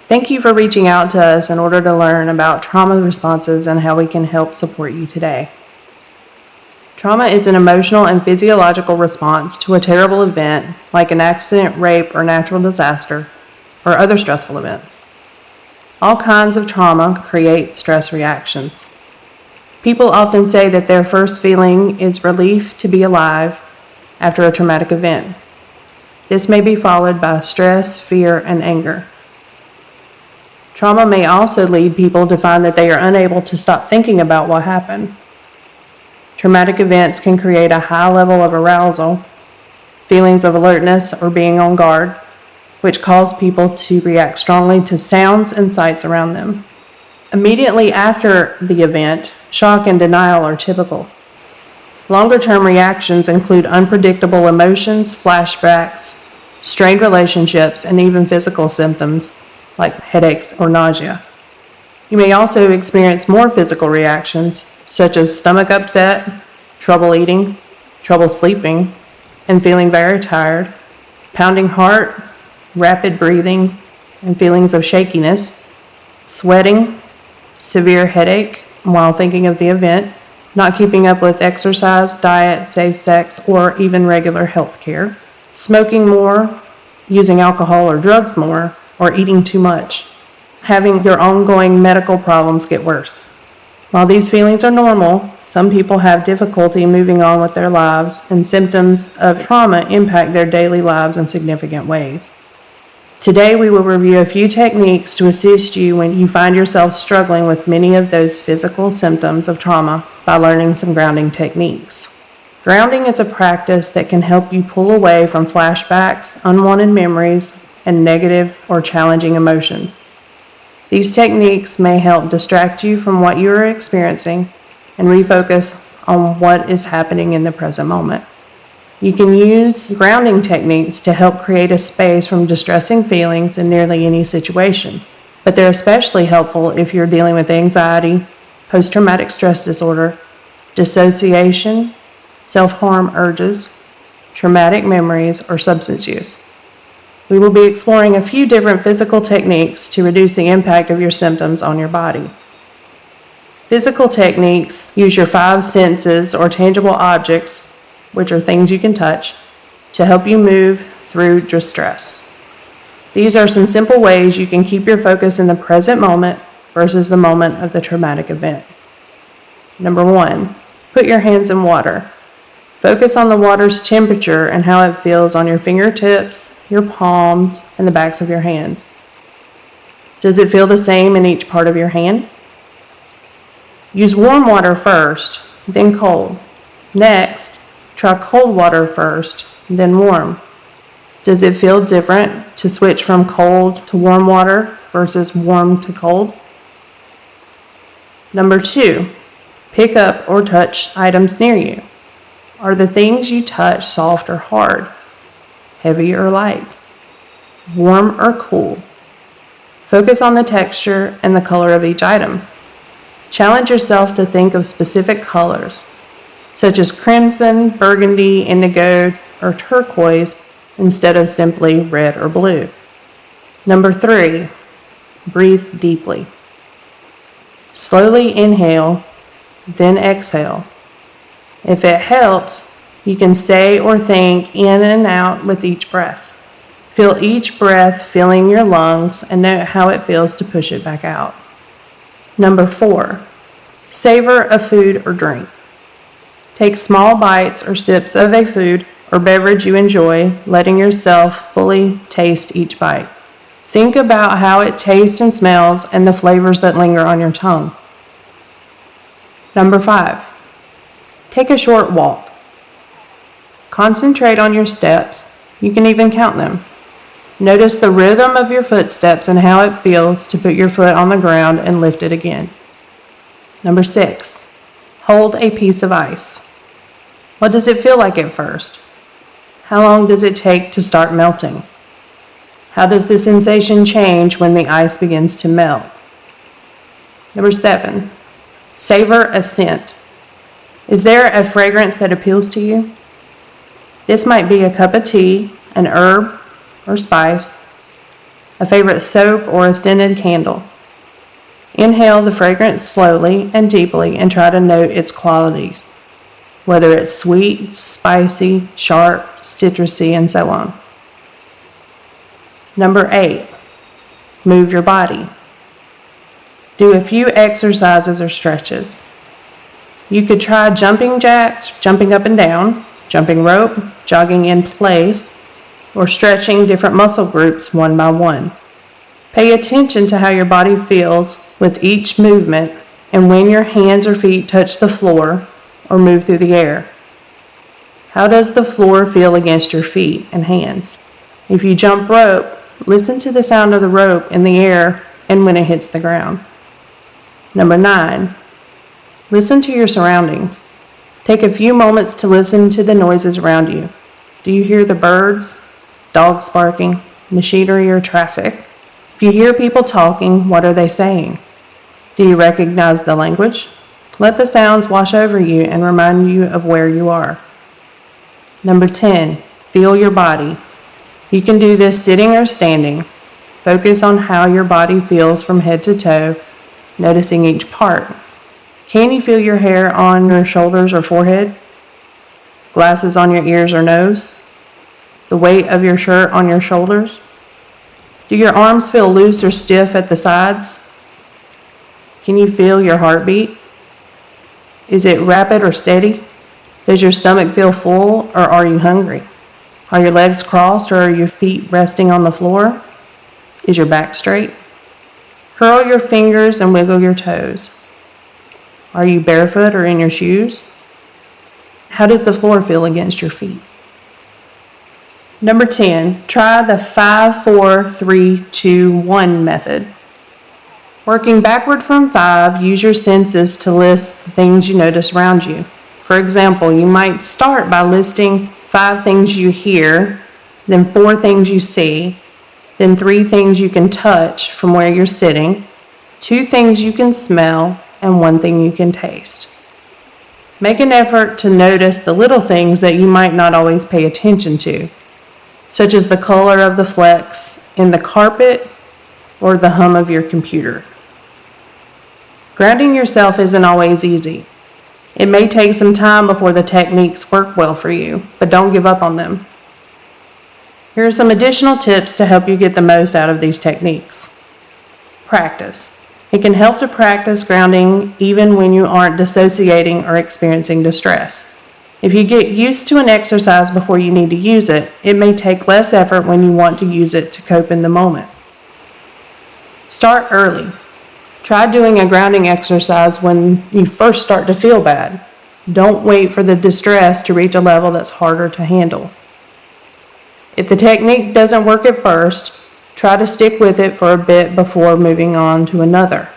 Thank you for reaching out to us in order to learn about trauma responses and how we can help support you today. Trauma is an emotional and physiological response to a terrible event like an accident, rape, or natural disaster, or other stressful events. All kinds of trauma create stress reactions. People often say that their first feeling is relief to be alive after a traumatic event. This may be followed by stress, fear, and anger. Trauma may also lead people to find that they are unable to stop thinking about what happened. Traumatic events can create a high level of arousal, feelings of alertness or being on guard, which cause people to react strongly to sounds and sights around them. Immediately after the event, shock and denial are typical. Longer-term reactions include unpredictable emotions, flashbacks, strained relationships, and even physical symptoms like headaches or nausea. You may also experience more physical reactions, such as stomach upset, trouble eating, trouble sleeping, and feeling very tired, pounding heart, rapid breathing, and feelings of shakiness, sweating, severe headache while thinking of the event, not keeping up with exercise, diet, safe sex, or even regular health care, smoking more, using alcohol or drugs more, or eating too much, having your ongoing medical problems get worse. While these feelings are normal, some people have difficulty moving on with their lives, and symptoms of trauma impact their daily lives in significant ways. Today, we will review a few techniques to assist you when you find yourself struggling with many of those physical symptoms of trauma by learning some grounding techniques. Grounding is a practice that can help you pull away from flashbacks, unwanted memories, and negative or challenging emotions. These techniques may help distract you from what you are experiencing and refocus on what is happening in the present moment. You can use grounding techniques to help create a space from distressing feelings in nearly any situation, but they're especially helpful if you're dealing with anxiety, post-traumatic stress disorder, dissociation, self-harm urges, traumatic memories, or substance use. We will be exploring a few different physical techniques to reduce the impact of your symptoms on your body. Physical techniques use your 5 senses or tangible objects, which are things you can touch, to help you move through distress. These are some simple ways you can keep your focus in the present moment versus the moment of the traumatic event. Number 1, put your hands in water. Focus on the water's temperature and how it feels on your fingertips, your palms, and the backs of your hands. Does it feel the same in each part of your hand? Use warm water first, then cold. Next, try cold water first, then warm. Does it feel different to switch from cold to warm water versus warm to cold? Number 2, pick up or touch items near you. Are the things you touch soft or hard? Heavy or light, warm or cool? Focus on the texture and the color of each item. Challenge yourself to think of specific colors, such as crimson, burgundy, indigo, or turquoise, instead of simply red or blue. Number 3, breathe deeply. Slowly inhale, then exhale. If it helps, you can say or think in and out with each breath. Feel each breath filling your lungs and note how it feels to push it back out. Number 4, savor a food or drink. Take small bites or sips of a food or beverage you enjoy, letting yourself fully taste each bite. Think about how it tastes and smells and the flavors that linger on your tongue. Number 5, take a short walk. Concentrate on your steps. You can even count them. Notice the rhythm of your footsteps and how it feels to put your foot on the ground and lift it again. Number 6, hold a piece of ice. What does it feel like at first? How long does it take to start melting? How does the sensation change when the ice begins to melt? Number 7, savor a scent. Is there a fragrance that appeals to you? This might be a cup of tea, an herb or spice, a favorite soap, or a scented candle. Inhale the fragrance slowly and deeply and try to note its qualities, whether it's sweet, spicy, sharp, citrusy, and so on. Number 8, move your body. Do a few exercises or stretches. You could try jumping jacks, jumping up and down, jumping rope, jogging in place, or stretching different muscle groups one by one. Pay attention to how your body feels with each movement and when your hands or feet touch the floor or move through the air. How does the floor feel against your feet and hands? If you jump rope, listen to the sound of the rope in the air and when it hits the ground. Number 9, listen to your surroundings. Take a few moments to listen to the noises around you. Do you hear the birds, dogs barking, machinery, or traffic? If you hear people talking, what are they saying? Do you recognize the language? Let the sounds wash over you and remind you of where you are. Number 10, feel your body. You can do this sitting or standing. Focus on how your body feels from head to toe, noticing each part. Can you feel your hair on your shoulders or forehead? Glasses on your ears or nose? The weight of your shirt on your shoulders? Do your arms feel loose or stiff at the sides? Can you feel your heartbeat? Is it rapid or steady? Does your stomach feel full or are you hungry? Are your legs crossed or are your feet resting on the floor? Is your back straight? Curl your fingers and wiggle your toes. Are you barefoot or in your shoes? How does the floor feel against your feet? Number 10, try the 5, 4, 3, 2, 1 method. Working backward from 5, use your senses to list the things you notice around you. For example, you might start by listing 5 things you hear, then 4 things you see, then 3 things you can touch from where you're sitting, 2 things you can smell, and 1 thing you can taste. Make an effort to notice the little things that you might not always pay attention to, such as the color of the flecks in the carpet or the hum of your computer. Grounding yourself isn't always easy. It may take some time before the techniques work well for you, but don't give up on them. Here are some additional tips to help you get the most out of these techniques. Practice. It can help to practice grounding even when you aren't dissociating or experiencing distress. If you get used to an exercise before you need to use it, it may take less effort when you want to use it to cope in the moment. Start early. Try doing a grounding exercise when you first start to feel bad. Don't wait for the distress to reach a level that's harder to handle. If the technique doesn't work at first, try to stick with it for a bit before moving on to another.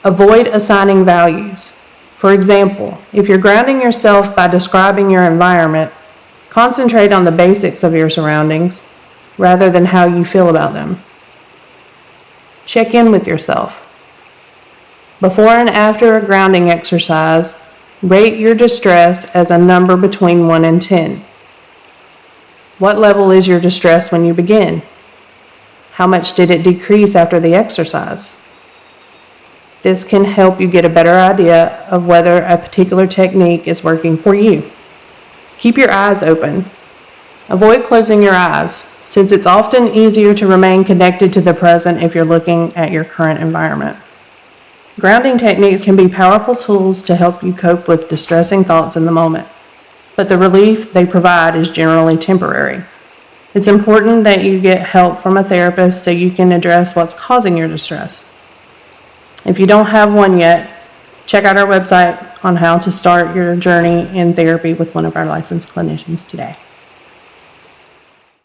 Avoid assigning values. For example, if you're grounding yourself by describing your environment, concentrate on the basics of your surroundings rather than how you feel about them. Check in with yourself. Before and after a grounding exercise, rate your distress as a number between 1 and 10. What level is your distress when you begin? How much did it decrease after the exercise? This can help you get a better idea of whether a particular technique is working for you. Keep your eyes open. Avoid closing your eyes, since it's often easier to remain connected to the present if you're looking at your current environment. Grounding techniques can be powerful tools to help you cope with distressing thoughts in the moment, but the relief they provide is generally temporary. It's important that you get help from a therapist so you can address what's causing your distress. If you don't have one yet, check out our website on how to start your journey in therapy with one of our licensed clinicians today.